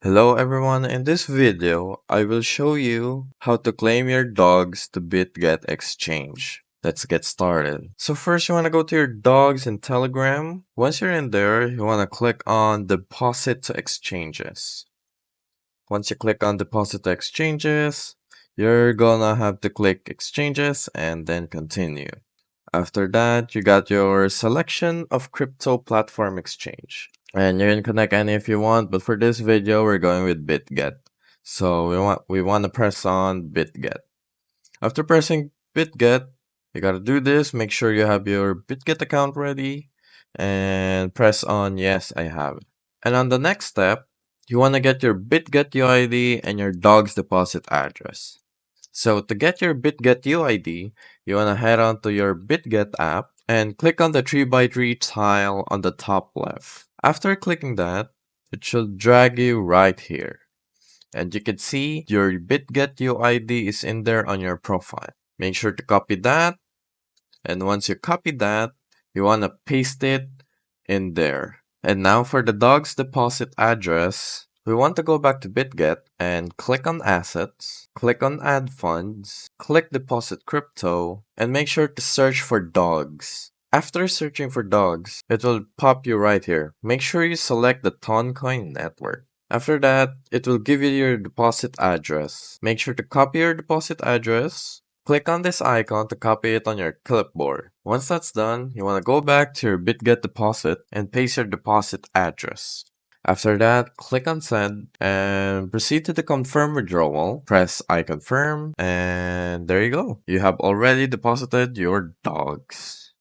Hello everyone, in this video, I will show you how to claim your dogs to Bitget Exchange. Let's get started. So first you want to go to your dogs in Telegram. Once you're in there, you want to click on Deposit to Exchanges. Once you click on Deposit to Exchanges, you're gonna have to click Exchanges and then continue. After that, you got your selection of crypto platform exchange. And you can connect any if you want, but for this video, we're going with Bitget. So we want to press on Bitget. After pressing Bitget, you gotta do this. Make sure you have your Bitget account ready, and press on Yes, I have it. And on the next step, you want to get your Bitget UID and your dog's deposit address. So to get your Bitget UID, you want to head on to your Bitget app and click on the 3x3 tile on the top left. After clicking that, it should drag you right here. And you can see your Bitget UID is in there on your profile. Make sure to copy that. And once you copy that, you want to paste it in there. And now for the dog's deposit address, we want to go back to Bitget and click on Assets, click on Add Funds, click Deposit Crypto, and make sure to search for dogs. After searching for dogs, it will pop you right here. Make sure you select the Toncoin network. After that, it will give you your deposit address. Make sure to copy your deposit address. Click on this icon to copy it on your clipboard. Once that's done, you want to go back to your Bitget deposit and paste your deposit address. After that, click on send and proceed to the confirm withdrawal. Press I confirm and there you go. You have already deposited your dogs.